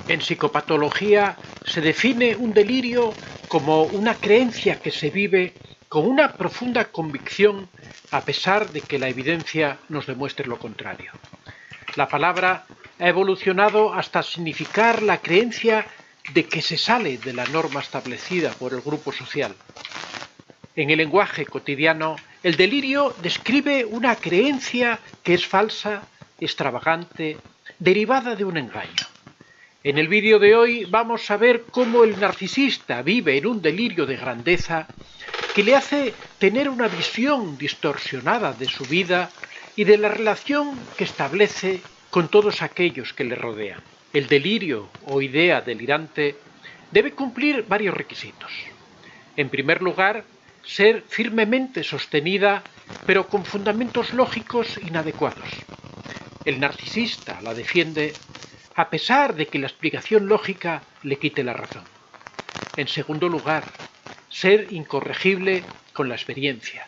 En psicopatología se define un delirio como una creencia que se vive con una profunda convicción a pesar de que la evidencia nos demuestre lo contrario. La palabra ha evolucionado hasta significar la creencia de que se sale de la norma establecida por el grupo social. En el lenguaje cotidiano, el delirio describe una creencia que es falsa, extravagante, derivada de un engaño. En el vídeo de hoy vamos a ver cómo el narcisista vive en un delirio de grandeza que le hace tener una visión distorsionada de su vida y de la relación que establece con todos aquellos que le rodean. El delirio o idea delirante debe cumplir varios requisitos. En primer lugar, ser firmemente sostenida, pero con fundamentos lógicos inadecuados. El narcisista la defiende a pesar de que la explicación lógica le quite la razón. En segundo lugar, ser incorregible con la experiencia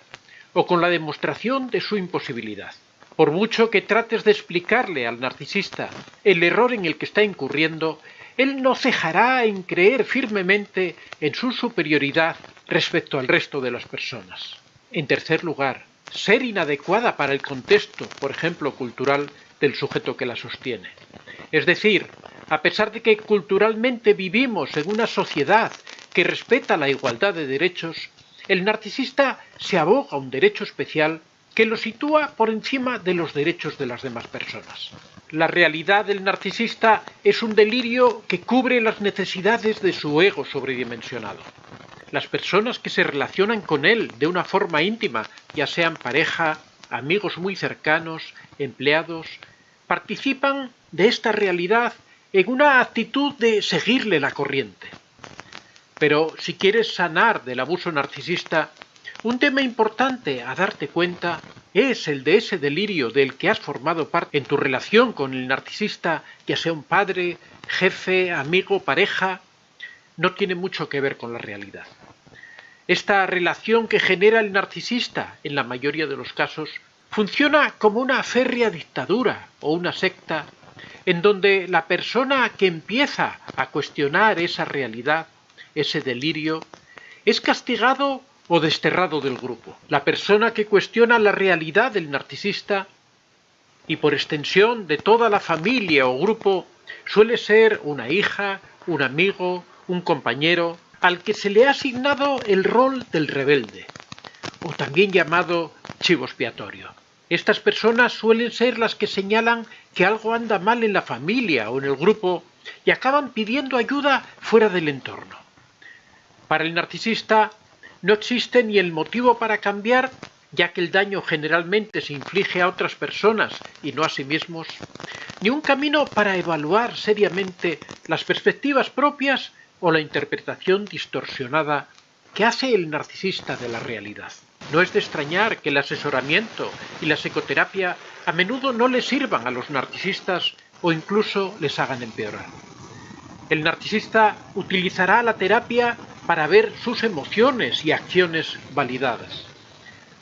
o con la demostración de su imposibilidad. Por mucho que trates de explicarle al narcisista el error en el que está incurriendo, él no cejará en creer firmemente en su superioridad respecto al resto de las personas. En tercer lugar, ser inadecuada para el contexto, por ejemplo, cultural, del sujeto que la sostiene. Es decir, a pesar de que culturalmente vivimos en una sociedad que respeta la igualdad de derechos, el narcisista se aboga a un derecho especial que lo sitúa por encima de los derechos de las demás personas. La realidad del narcisista es un delirio que cubre las necesidades de su ego sobredimensionado. Las personas que se relacionan con él de una forma íntima, ya sean pareja, amigos muy cercanos, empleados, participan de esta realidad en una actitud de seguirle la corriente. Pero si quieres sanar del abuso narcisista, un tema importante a darte cuenta es el de ese delirio del que has formado parte en tu relación con el narcisista, ya sea un padre, jefe, amigo, pareja, no tiene mucho que ver con la realidad. Esta relación que genera el narcisista, en la mayoría de los casos, funciona como una férrea dictadura o una secta en donde la persona que empieza a cuestionar esa realidad, ese delirio, es castigado o desterrado del grupo. La persona que cuestiona la realidad del narcisista y por extensión de toda la familia o grupo suele ser una hija, un amigo, un compañero, al que se le ha asignado el rol del rebelde, o también llamado chivo expiatorio. Estas personas suelen ser las que señalan que algo anda mal en la familia o en el grupo y acaban pidiendo ayuda fuera del entorno. Para el narcisista no existe ni el motivo para cambiar, ya que el daño generalmente se inflige a otras personas y no a sí mismos, ni un camino para evaluar seriamente las perspectivas propias o la interpretación distorsionada que hace el narcisista de la realidad. No es de extrañar que el asesoramiento y la psicoterapia a menudo no les sirvan a los narcisistas o incluso les hagan empeorar. El narcisista utilizará la terapia para ver sus emociones y acciones validadas.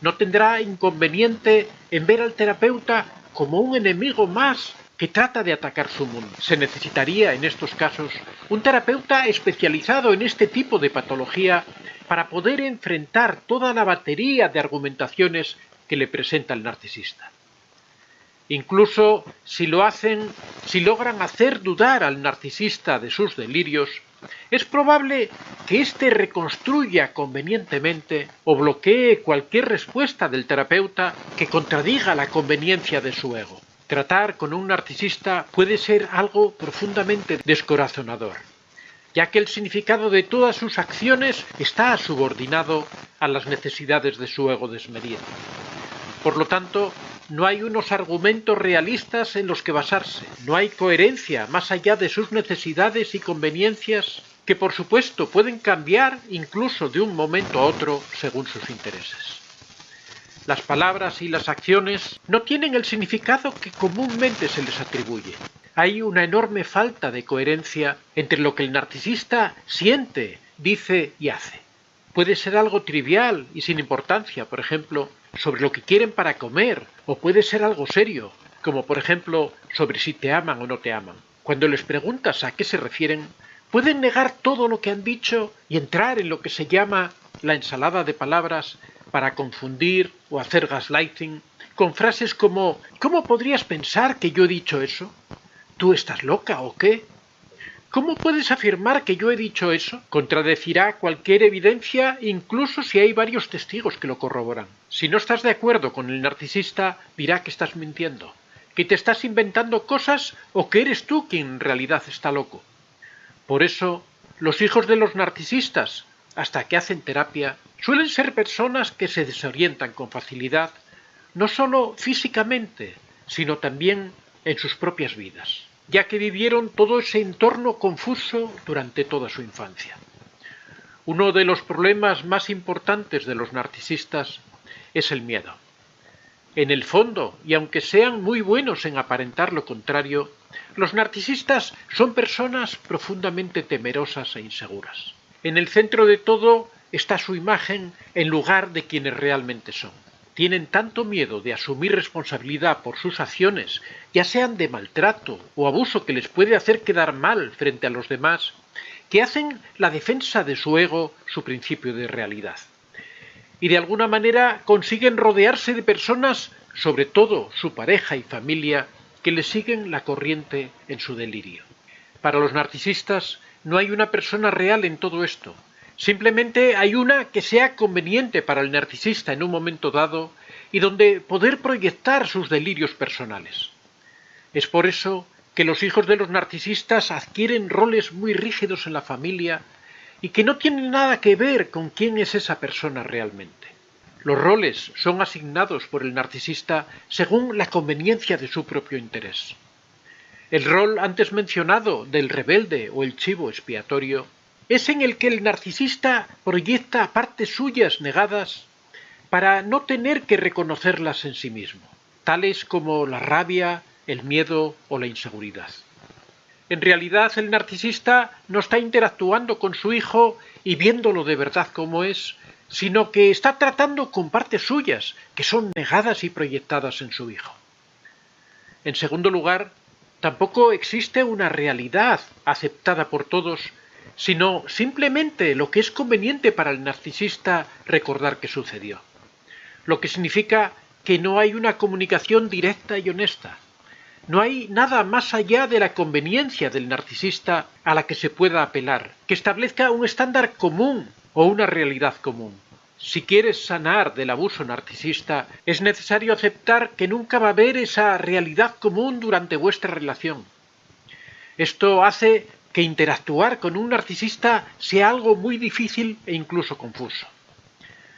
No tendrá inconveniente en ver al terapeuta como un enemigo más que trata de atacar su mundo. Se necesitaría, en estos casos, un terapeuta especializado en este tipo de patología para poder enfrentar toda la batería de argumentaciones que le presenta el narcisista. Incluso si logran hacer dudar al narcisista de sus delirios, es probable que éste reconstruya convenientemente o bloquee cualquier respuesta del terapeuta que contradiga la conveniencia de su ego. Tratar con un narcisista puede ser algo profundamente descorazonador, ya que el significado de todas sus acciones está subordinado a las necesidades de su ego desmedido. Por lo tanto, no hay unos argumentos realistas en los que basarse, no hay coherencia más allá de sus necesidades y conveniencias que, por supuesto, pueden cambiar incluso de un momento a otro según sus intereses. Las palabras y las acciones no tienen el significado que comúnmente se les atribuye. Hay una enorme falta de coherencia entre lo que el narcisista siente, dice y hace. Puede ser algo trivial y sin importancia, por ejemplo, sobre lo que quieren para comer, o puede ser algo serio, como por ejemplo sobre si te aman o no te aman. Cuando les preguntas a qué se refieren, pueden negar todo lo que han dicho y entrar en lo que se llama la ensalada de palabras para confundir o hacer gaslighting con frases como ¿cómo podrías pensar que yo he dicho eso? ¿Tú estás loca o qué? ¿Cómo puedes afirmar que yo he dicho eso? Contradecirá cualquier evidencia, incluso si hay varios testigos que lo corroboran. Si no estás de acuerdo con el narcisista, dirá que estás mintiendo, que te estás inventando cosas o que eres tú quien en realidad está loco. Por eso, los hijos de los narcisistas, hasta que hacen terapia, suelen ser personas que se desorientan con facilidad, no solo físicamente, sino también en sus propias vidas, ya que vivieron todo ese entorno confuso durante toda su infancia. Uno de los problemas más importantes de los narcisistas es el miedo. En el fondo, y aunque sean muy buenos en aparentar lo contrario, los narcisistas son personas profundamente temerosas e inseguras. En el centro de todo está su imagen en lugar de quienes realmente son. Tienen tanto miedo de asumir responsabilidad por sus acciones, ya sean de maltrato o abuso que les puede hacer quedar mal frente a los demás, que hacen la defensa de su ego su principio de realidad. Y de alguna manera consiguen rodearse de personas, sobre todo su pareja y familia, que le siguen la corriente en su delirio. Para los narcisistas no hay una persona real en todo esto. Simplemente hay una que sea conveniente para el narcisista en un momento dado y donde poder proyectar sus delirios personales. Es por eso que los hijos de los narcisistas adquieren roles muy rígidos en la familia y que no tienen nada que ver con quién es esa persona realmente. Los roles son asignados por el narcisista según la conveniencia de su propio interés. El rol antes mencionado del rebelde o el chivo expiatorio es en el que el narcisista proyecta partes suyas negadas para no tener que reconocerlas en sí mismo, tales como la rabia, el miedo o la inseguridad. En realidad, el narcisista no está interactuando con su hijo y viéndolo de verdad como es, sino que está tratando con partes suyas que son negadas y proyectadas en su hijo. En segundo lugar, tampoco existe una realidad aceptada por todos, sino simplemente lo que es conveniente para el narcisista recordar que sucedió. Lo que significa que no hay una comunicación directa y honesta. No hay nada más allá de la conveniencia del narcisista a la que se pueda apelar, que establezca un estándar común o una realidad común. Si quieres sanar del abuso narcisista, es necesario aceptar que nunca va a haber esa realidad común durante vuestra relación. Esto hace que interactuar con un narcisista sea algo muy difícil e incluso confuso.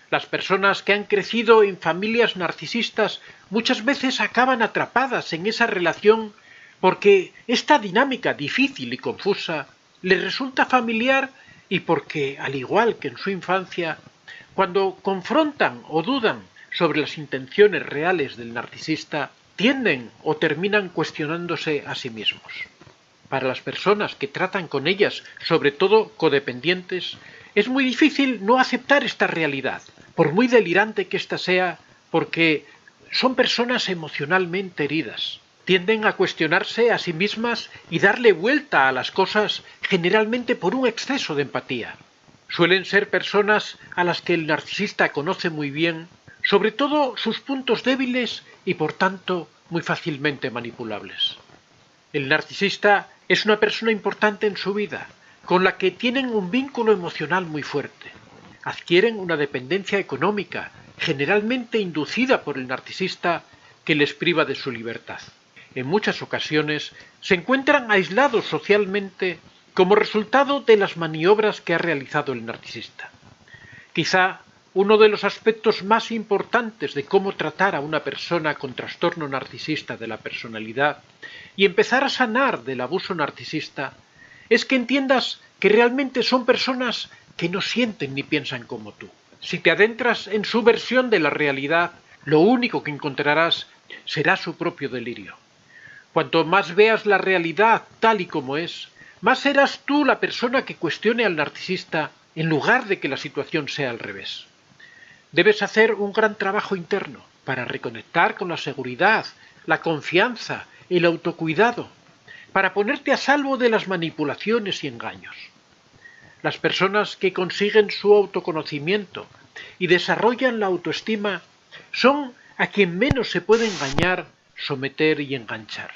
Las personas que han crecido en familias narcisistas muchas veces acaban atrapadas en esa relación porque esta dinámica difícil y confusa les resulta familiar y porque, al igual que en su infancia, cuando confrontan o dudan sobre las intenciones reales del narcisista, tienden o terminan cuestionándose a sí mismos. Para las personas que tratan con ellas, sobre todo codependientes, es muy difícil no aceptar esta realidad, por muy delirante que ésta sea, porque son personas emocionalmente heridas. Tienden a cuestionarse a sí mismas y darle vuelta a las cosas generalmente por un exceso de empatía. Suelen ser personas a las que el narcisista conoce muy bien, sobre todo sus puntos débiles y por tanto muy fácilmente manipulables. El narcisista es una persona importante en su vida, con la que tienen un vínculo emocional muy fuerte. Adquieren una dependencia económica, generalmente inducida por el narcisista, que les priva de su libertad. En muchas ocasiones se encuentran aislados socialmente como resultado de las maniobras que ha realizado el narcisista. Quizá uno de los aspectos más importantes de cómo tratar a una persona con trastorno narcisista de la personalidad y empezar a sanar del abuso narcisista es que entiendas que realmente son personas que no sienten ni piensan como tú. Si te adentras en su versión de la realidad, lo único que encontrarás será su propio delirio. Cuanto más veas la realidad tal y como es, más serás tú la persona que cuestione al narcisista en lugar de que la situación sea al revés. Debes hacer un gran trabajo interno para reconectar con la seguridad, la confianza, el autocuidado. para ponerte a salvo de las manipulaciones y engaños. Las personas que consiguen su autoconocimiento y desarrollan la autoestima son a quien menos se puede engañar, someter y enganchar.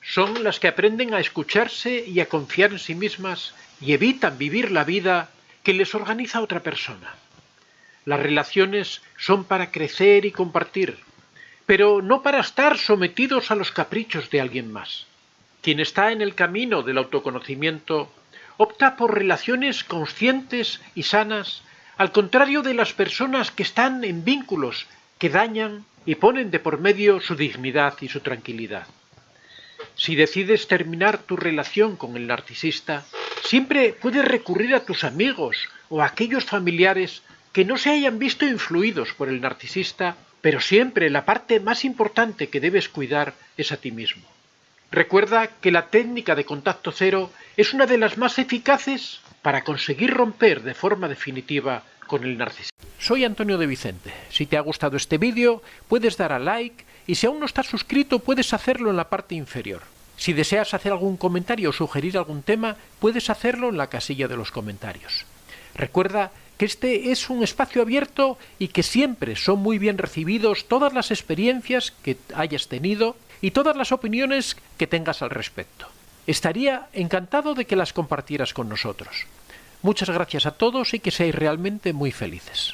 Son las que aprenden a escucharse y a confiar en sí mismas y evitan vivir la vida que les organiza otra persona. Las relaciones son para crecer y compartir, pero no para estar sometidos a los caprichos de alguien más. Quien está en el camino del autoconocimiento opta por relaciones conscientes y sanas, al contrario de las personas que están en vínculos que dañan y ponen de por medio su dignidad y su tranquilidad. Si decides terminar tu relación con el narcisista, siempre puedes recurrir a tus amigos o a aquellos familiares que no se hayan visto influidos por el narcisista, pero siempre la parte más importante que debes cuidar es a ti mismo. Recuerda que la técnica de contacto cero es una de las más eficaces para conseguir romper de forma definitiva con el narcisista. Soy Antonio de Vicente. Si te ha gustado este vídeo, puedes dar a like y si aún no estás suscrito, puedes hacerlo en la parte inferior. Si deseas hacer algún comentario o sugerir algún tema, puedes hacerlo en la casilla de los comentarios. Recuerda que este es un espacio abierto y que siempre son muy bien recibidos todas las experiencias que hayas tenido y todas las opiniones que tengas al respecto. Estaría encantado de que las compartieras con nosotros. Muchas gracias a todos y que seáis realmente muy felices.